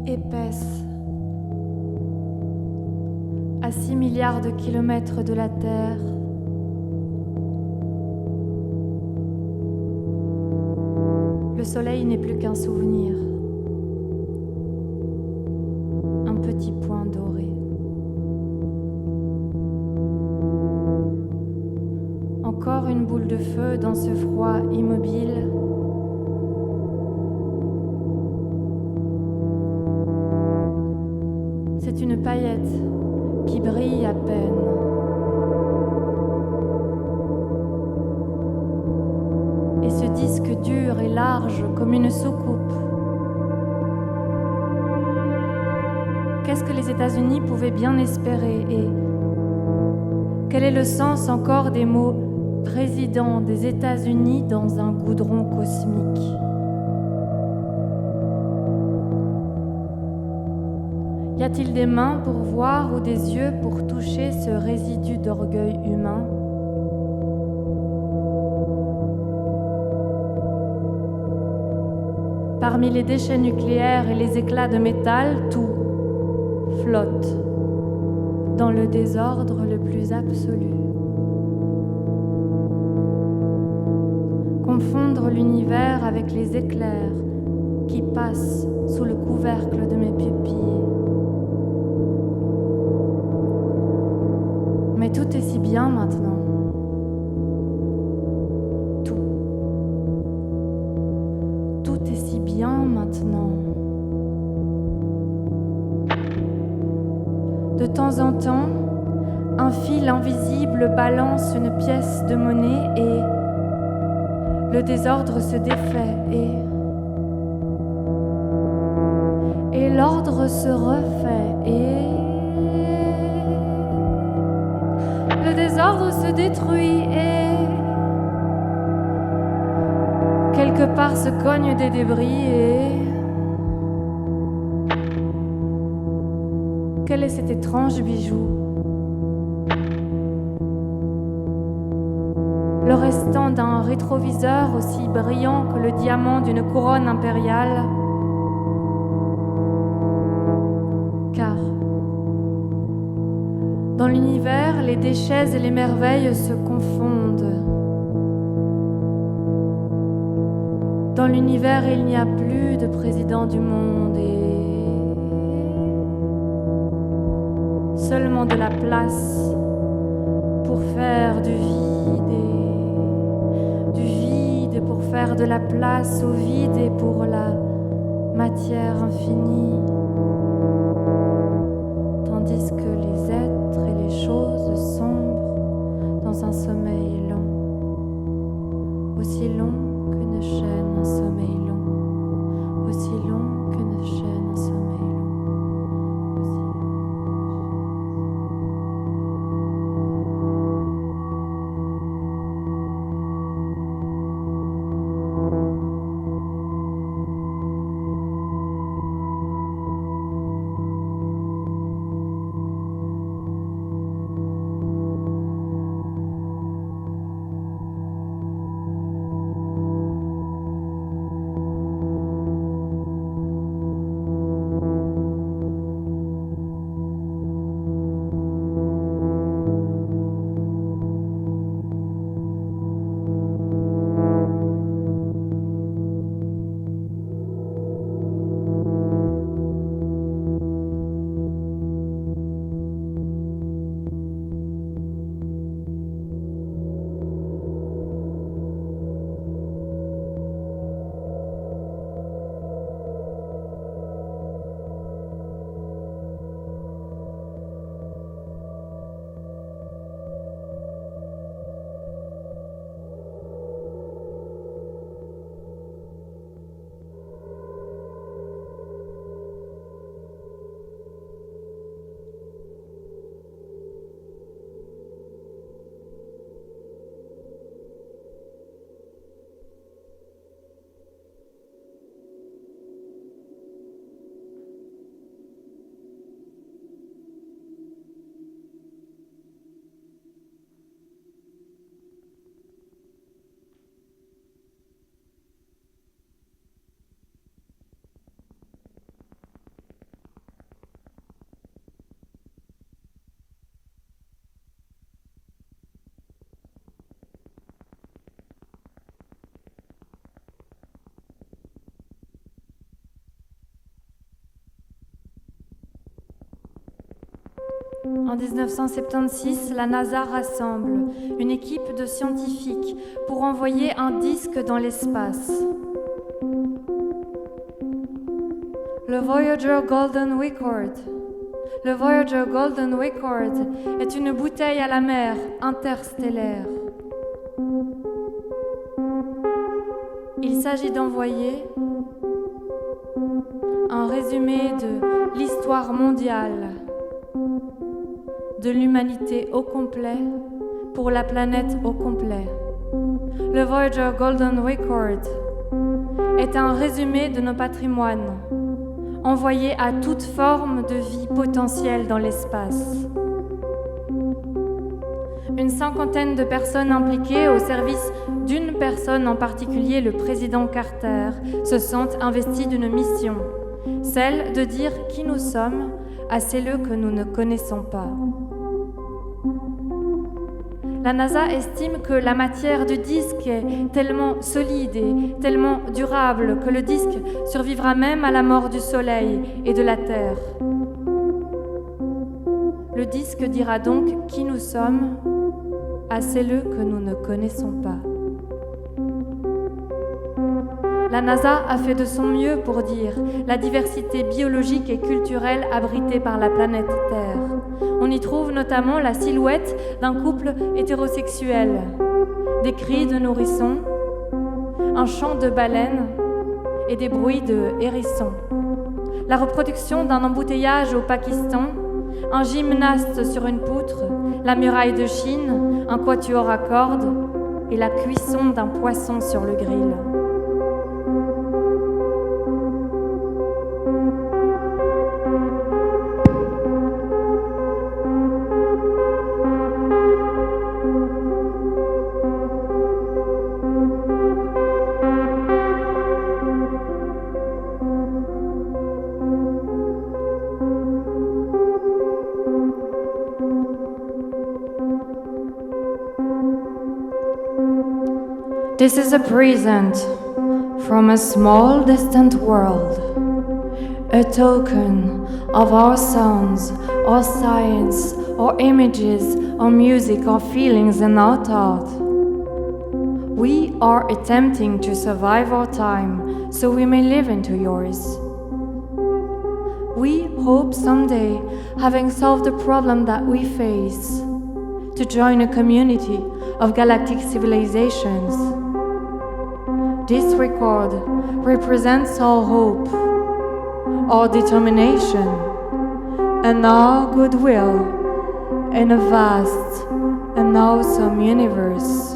épaisse, à 6 milliards de kilomètres de la Terre. Le soleil n'est plus qu'un souvenir, un petit point doré. Encore une boule de feu dans ce froid immobile. C'est une paillette qui brille à peine. Et ce disque dur et large comme une soucoupe. Qu'est-ce que les États-Unis pouvaient bien espérer et quel est le sens encore des mots président des États-Unis dans un goudron cosmique? Y a-t-il des mains pour voir ou des yeux pour toucher ce résidu d'orgueil humain? Parmi les déchets nucléaires et les éclats de métal, tout flotte dans le désordre le plus absolu. Confondre l'univers avec les éclairs qui passent sous le couvercle de mes pupilles. Mais tout est si bien maintenant. Tout est si bien maintenant. De temps en temps, un fil invisible balance une pièce de monnaie et le désordre se défait et l'ordre se refait et le désordre se détruit et quelque part se cognent des débris et quel est cet étrange bijou? Le restant d'un rétroviseur aussi brillant que le diamant d'une couronne impériale. Car dans l'univers, les déchets et les merveilles se confondent. Dans l'univers, il n'y a plus de président du monde et seulement de la place pour faire du vide pour faire de la place au vide et pour la matière infinie, tandis que les êtres et les choses sombrent dans un sommeil long, aussi long qu'une chaîne, un sommeil long, aussi long qu'une chaîne, un sommeil long. En 1976, la NASA rassemble une équipe de scientifiques pour envoyer un disque dans l'espace. Le Voyager Golden Record. Le Voyager Golden Record est une bouteille à la mer interstellaire. Il s'agit d'envoyer un résumé de l'histoire mondiale, de l'humanité au complet pour la planète au complet. Le Voyager Golden Record est un résumé de nos patrimoines, envoyé à toute forme de vie potentielle dans l'espace. Une cinquantaine de personnes impliquées au service d'une personne en particulier, le président Carter, se sentent investies d'une mission, celle de dire qui nous sommes à celles que nous ne connaissons pas. La NASA estime que la matière du disque est tellement solide et tellement durable que le disque survivra même à la mort du Soleil et de la Terre. Le disque dira donc qui nous sommes à celles que nous ne connaissons pas. La NASA a fait de son mieux pour dire la diversité biologique et culturelle abritée par la planète Terre. On y trouve notamment la silhouette d'un couple hétérosexuel, des cris de nourrissons, un chant de baleines et des bruits de hérissons. La reproduction d'un embouteillage au Pakistan, un gymnaste sur une poutre, la muraille de Chine, un quatuor à cordes et la cuisson d'un poisson sur le grill. This is a present from a small distant world, a token of our sounds, our science, our images, our music, our feelings and our thought. We are attempting to survive our time so we may live into yours. We hope someday, having solved the problem that we face, to join a community of galactic civilizations. This record represents our hope, our determination, and our goodwill in a vast and awesome universe.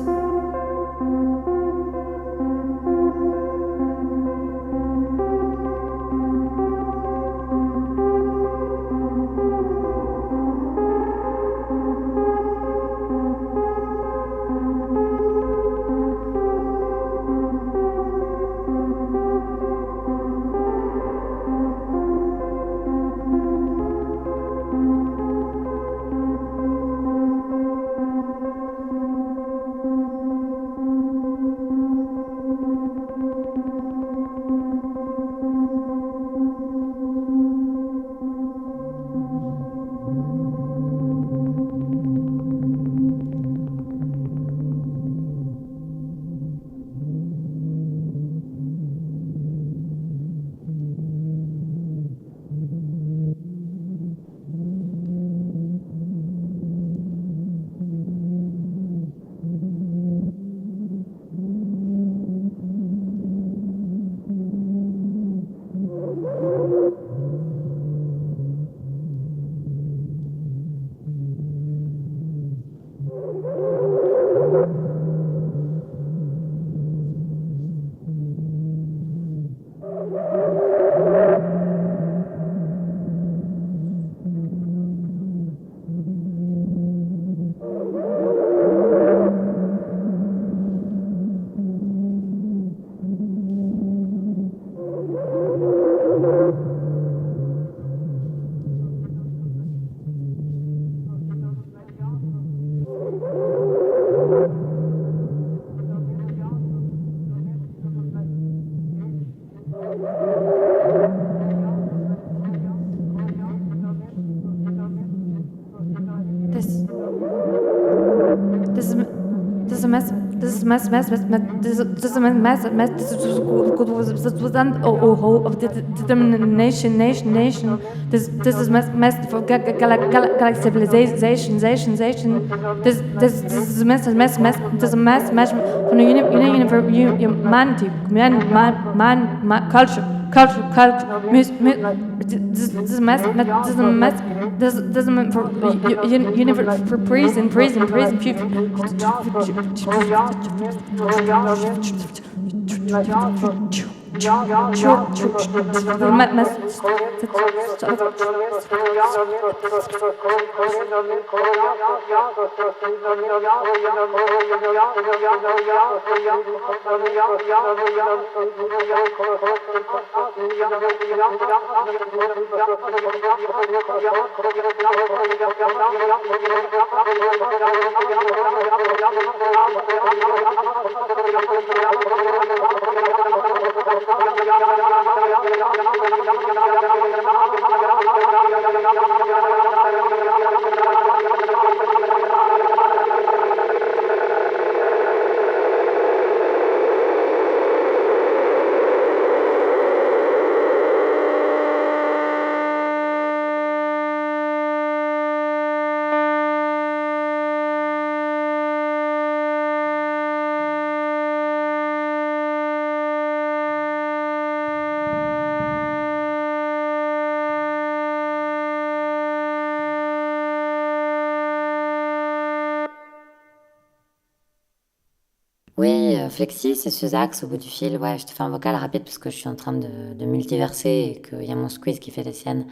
Oui, Flexi, c'est Suzax au bout du fil. Ouais, je te fais un vocal rapide parce que je suis en train de multiverser et qu'il y a mon squeeze qui fait des siennes.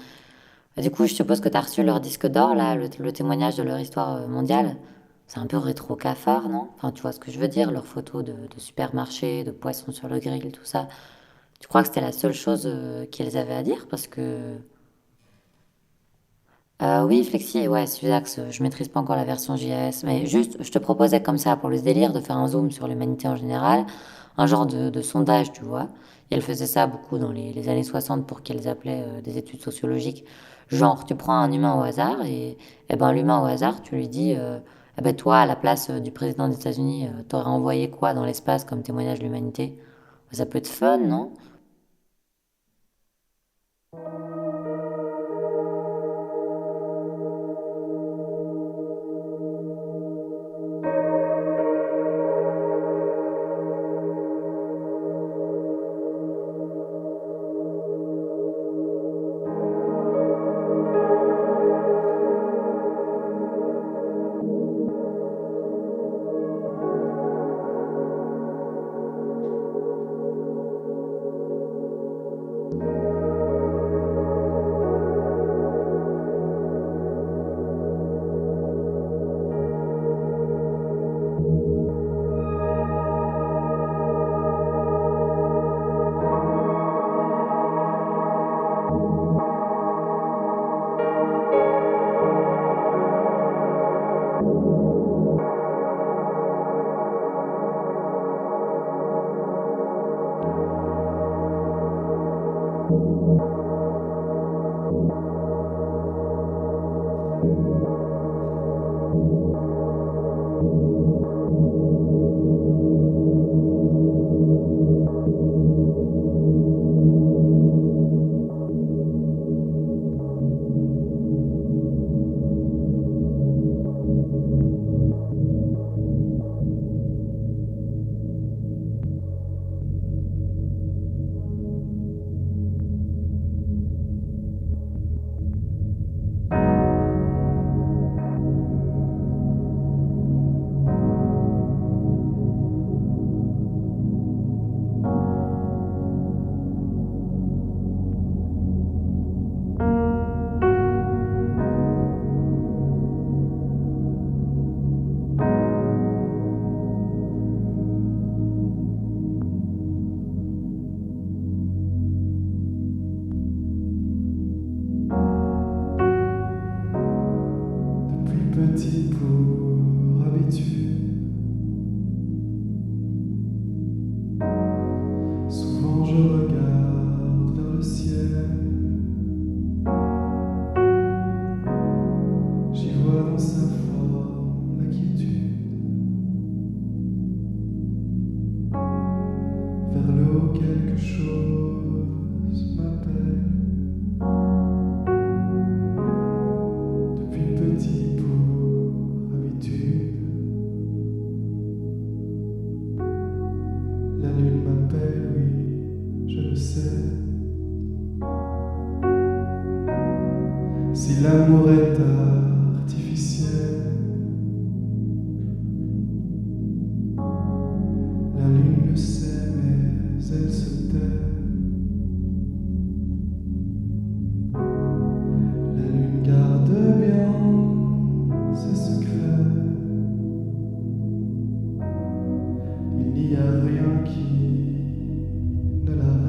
Du coup, je suppose que tu as reçu leur disque d'or, là, le témoignage de leur histoire mondiale. C'est un peu rétro cafard, non? Enfin, tu vois ce que je veux dire, leurs photos de supermarché, de poissons sur le grill, tout ça. Tu crois que c'était la seule chose qu'ils avaient à dire? Parce que oui, Flexi, ouais, Suzax, je maîtrise pas encore la version JS, mais juste, je te proposais comme ça, pour le délire, de faire un zoom sur l'humanité en général, un genre de sondage, tu vois. Et elle faisait ça beaucoup dans les années 60 pour qu'elles appelaient des études sociologiques. Genre, tu prends un humain au hasard et ben l'humain au hasard, tu lui dis, eh ben toi, à la place du président des États-Unis, t'aurais envoyé quoi dans l'espace comme témoignage de l'humanité? Ça peut être fun, non? là-haut quelque chose m'appelle. Depuis petit pour habitude, la lune m'appelle, oui, je le sais. Si l'amour est artificiel, la lune le sait, mais elle se tait. La lune garde bien ses secrets. Il n'y a rien qui ne l'arrête.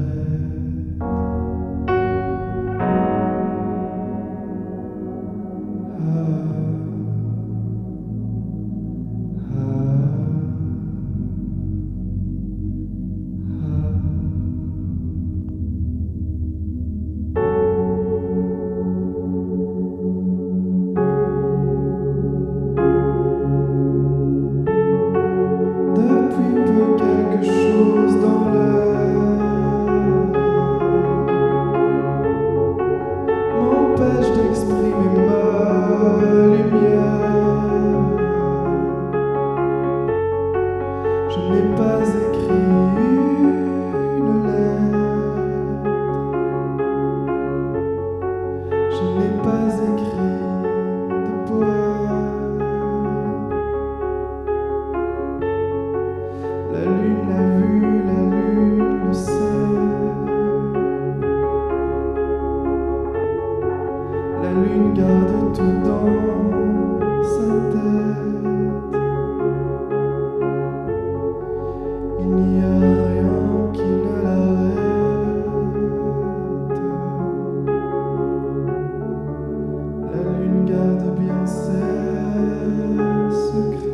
Depuis peu quelque chose dans l'air m'empêche d'exprimer ma lumière. Je n'ai pas écrit une lettre, je n'ai pas écrit de poème. La lune l'a vu, la lune le sait. La lune garde tout dans sa tête. Il n'y a rien qui ne l'arrête. La lune garde bien ses secrets.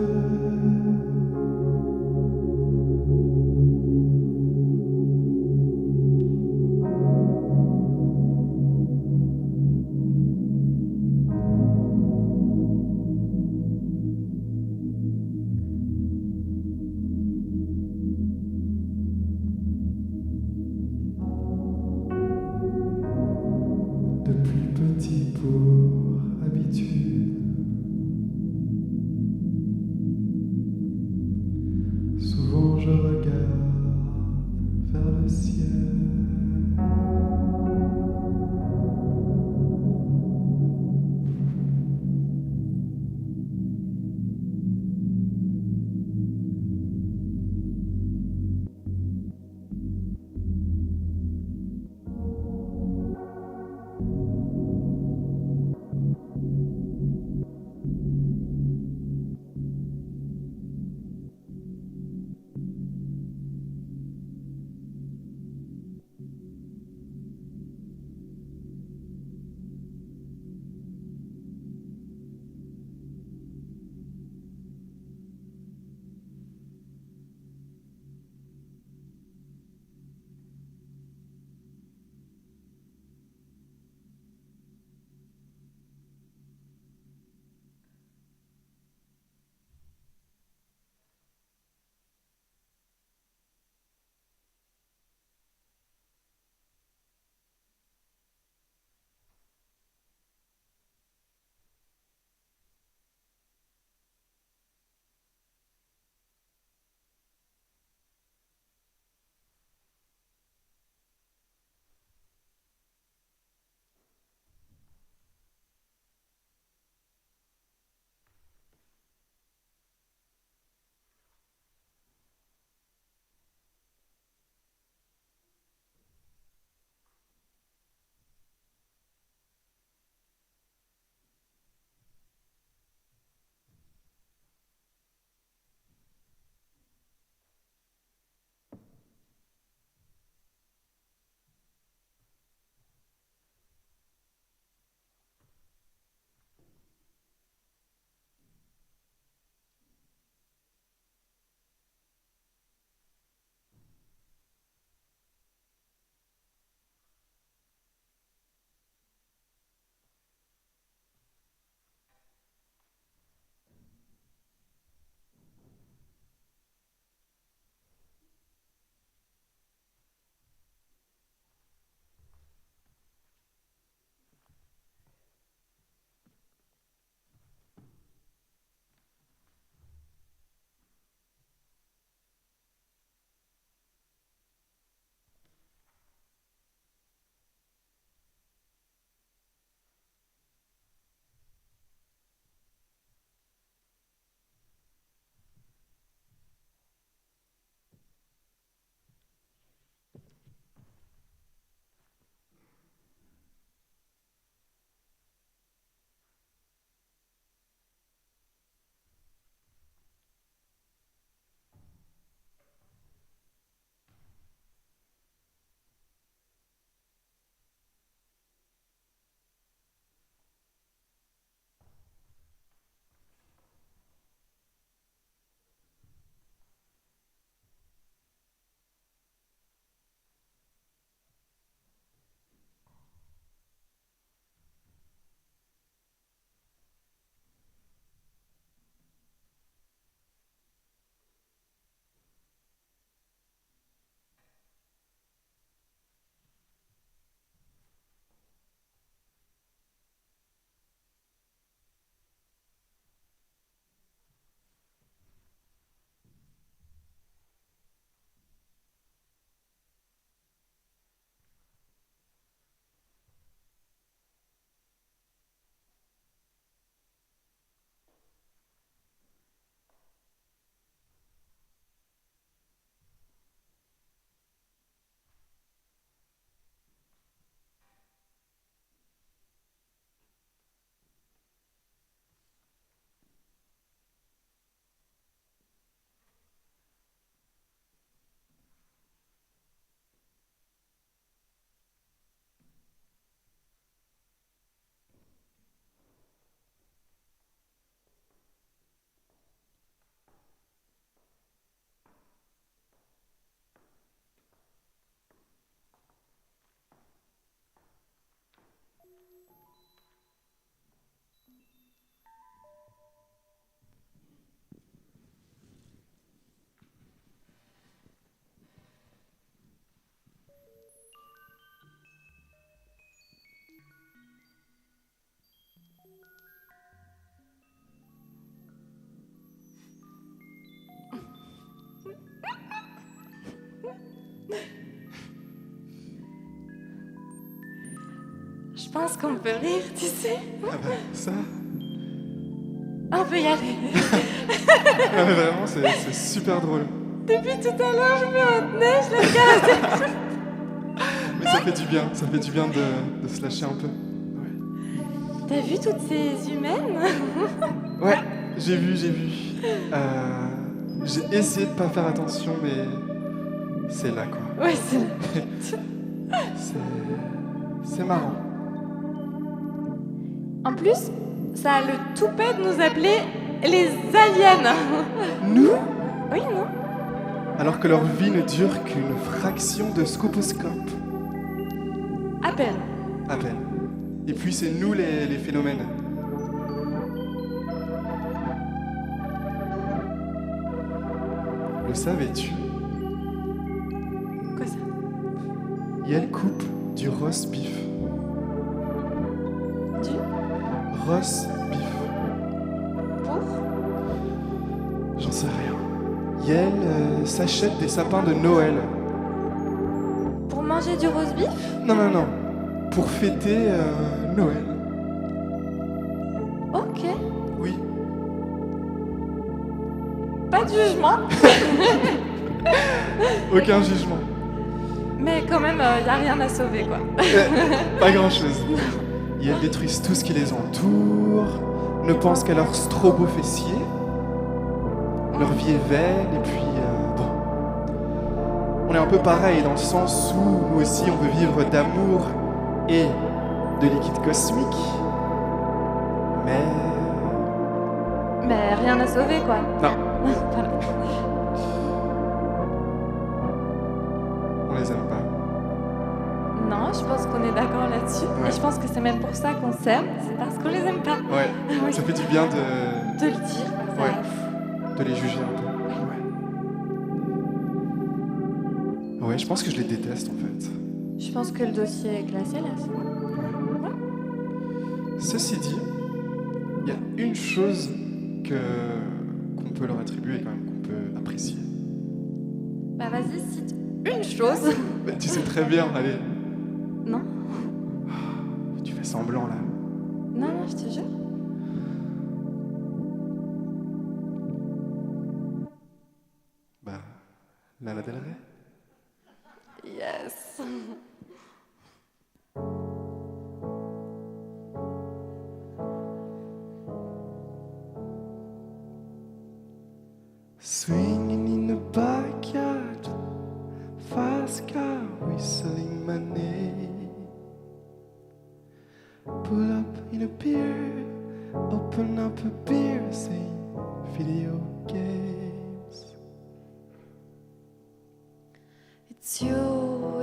pense qu'on peut rire, tu sais. Ah bah, ça. On peut y aller. Ah, mais vraiment, c'est super drôle. Depuis tout à l'heure, je me retenais, je le regarde. Mais ça fait du bien de se lâcher un peu. Ouais, T'as vu toutes ces humaines? ouais, j'ai vu. J'ai essayé de pas faire attention, mais c'est là, quoi. Ouais, c'est... C'est marrant. En plus, ça a le toupet de nous appeler les aliens. Nous? Oui, non? Alors que leur vie ne dure qu'une fraction de scoposcope. À peine. À peine. Et puis c'est nous les phénomènes. Le savais-tu? Quoi ça? Yel coupe du roast beef. Du? Roast beef. Pour? J'en sais rien. Yel s'achète des sapins de Noël. Pour manger du roast beef? Non. Pour fêter Noël. Ok. Oui. Pas de jugement. Aucun jugement. Mais quand même, y a rien à sauver, quoi. Pas grand-chose. Et elles détruisent tout ce qui les entoure, ne pensent qu'à leur strobo fessier. Leur vie est vaine, et puis bon. On est un peu pareil dans le sens où nous aussi on veut vivre d'amour et de liquide cosmique. Mais rien à sauver, quoi. Non, Voilà. on les aime pas. Non, je pense qu'on est d'accord là-dessus. Ouais. Et je pense que c'est même pour ça qu'on s'aime, c'est parce qu'on les aime pas. Ouais, Oui. ça fait du bien De le dire, comme ça. Ouais. de les juger un peu. Ouais. Ouais, je pense que je les déteste en fait. Je pense que le dossier est classé là, c'est bon. Ceci dit, il y a une chose qu'on peut leur attribuer quand même, qu'on peut apprécier. Bah vas-y, cite une chose. Bah, tu sais très bien, allez, Non? tu fais semblant là. Non, je te jure. Bah, Lana Del Rey. Yes. Swinging in the backyard, fast car whistling my name. Pull up in a pier, open up a beer, sing video games. It's you,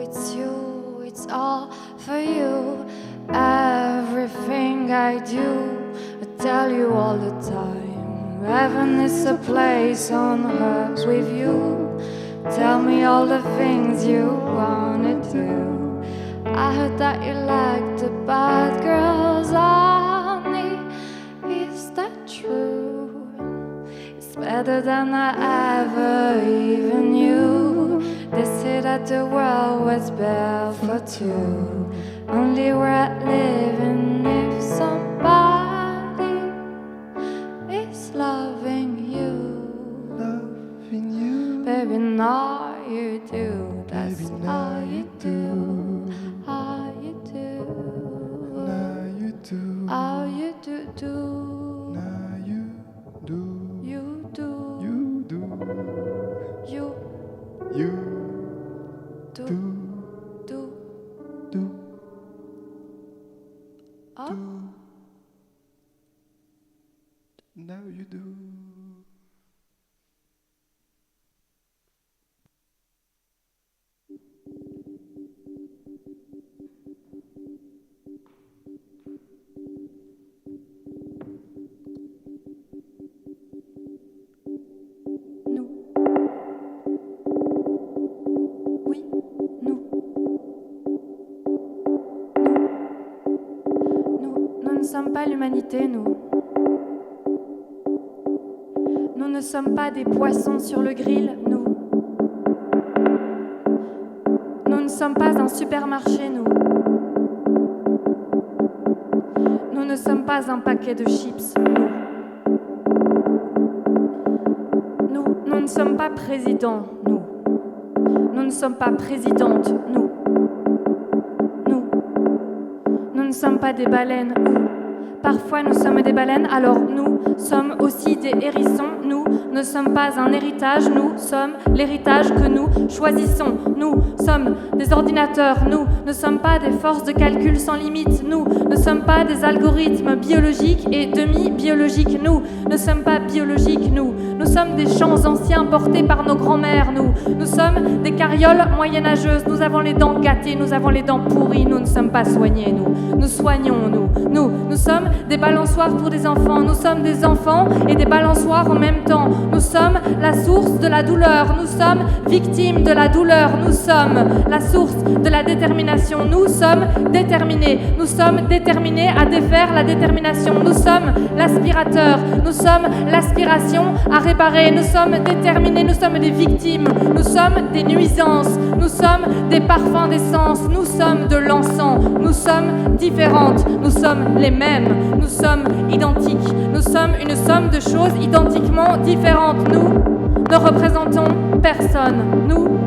it's all for you. Everything I do, I tell you all the time. Heaven is a place on earth with you. Tell me all the things you wanna do. I heard that you like the bad girls, honey. Is that true? It's better than I ever even knew. They say that the world was built for two. Only worth living if somebody is loving you. Loving you, Baby, now you do. That's baby, now all you do. All you do. now you do, All you do. now you do, You do. you do, You you do. do, Do. do, Oh. do. Now you do. Nous. Oui, nous. Nous ne sommes pas l'humanité, nous. Nous ne sommes pas des poissons sur le grill, nous. Nous ne sommes pas un supermarché, nous. ne sommes pas un paquet de chips, nous ne sommes pas présidents, nous ne sommes pas présidentes, nous ne sommes pas des baleines, parfois nous sommes des baleines, alors nous sommes aussi des hérissons, nous ne sommes pas un héritage, nous sommes l'héritage que nous choisissons, nous sommes des ordinateurs, nous ne sommes pas des forces de calcul sans limite, nous ne sommes pas des algorithmes biologiques et demi-biologiques, nous ne sommes pas biologiques, nous sommes des chants anciens portés par nos grands-mères, nous sommes des carrioles moyenâgeuses, nous avons les dents gâtées, nous avons les dents pourries, nous ne sommes pas soignés, nous soignons, nous sommes des balançoires pour des enfants, nous sommes des enfants et des balançoires en même temps, nous sommes la source de la douleur, nous sommes victimes de la douleur, nous sommes la source de la détermination, nous sommes déterminés à défaire la détermination, nous sommes l'aspirateur, nous sommes l'aspiration à réparer, nous sommes déterminés, nous sommes des victimes, nous sommes des nuisances, nous sommes des parfums d'essence, nous sommes de l'encens, nous sommes différentes, nous sommes les mêmes, nous sommes identiques, nous sommes une somme de choses identiquement différentes, nous ne représentons personne, nous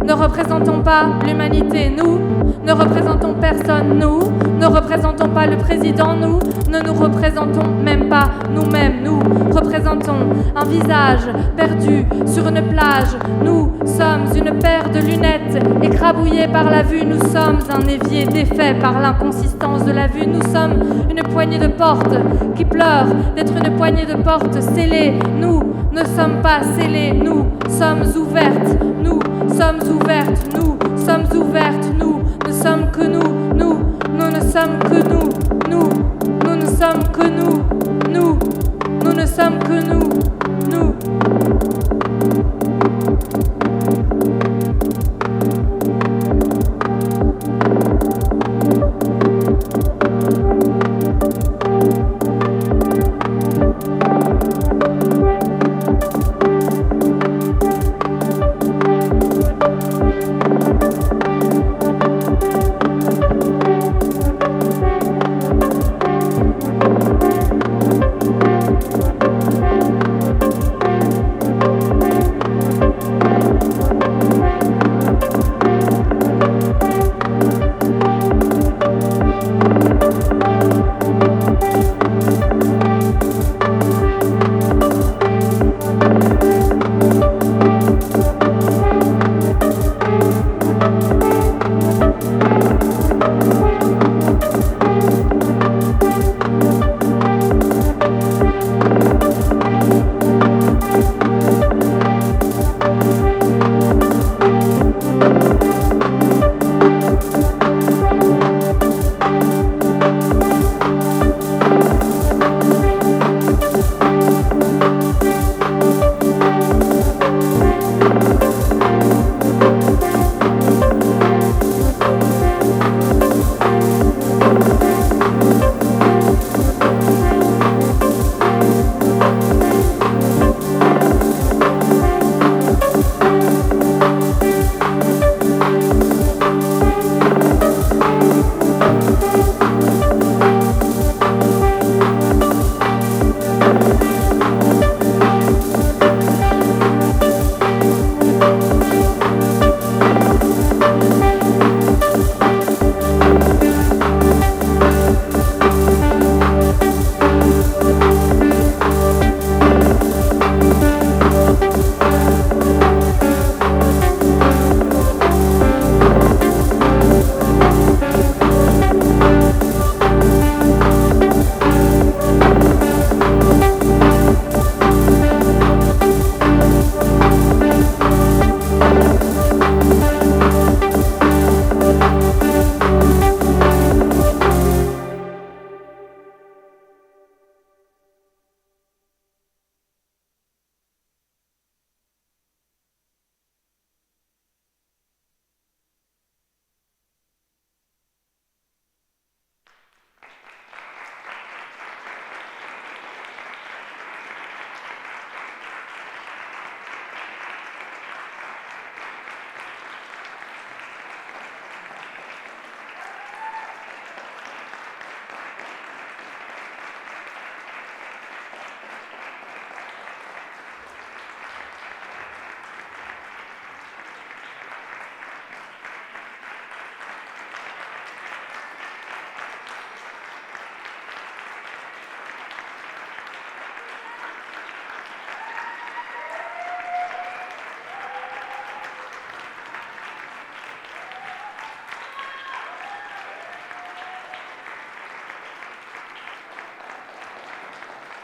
ne représentons pas l'humanité, nous ne représentons personne, nous ne représentons pas le président, nous ne nous représentons même pas nous-mêmes, nous représentons un visage perdu sur une plage, nous sommes une paire de lunettes écrabouillées par la vue, nous sommes un évier défait par l'inconsistance de la vue, nous sommes une poignée de portes qui pleure d'être une poignée de portes scellées, nous ne sommes pas scellés, nous sommes ouvertes, nous sommes ouvertes, nous sommes ouvertes, nous ne sommes que nous ne sommes que nous ne sommes que nous.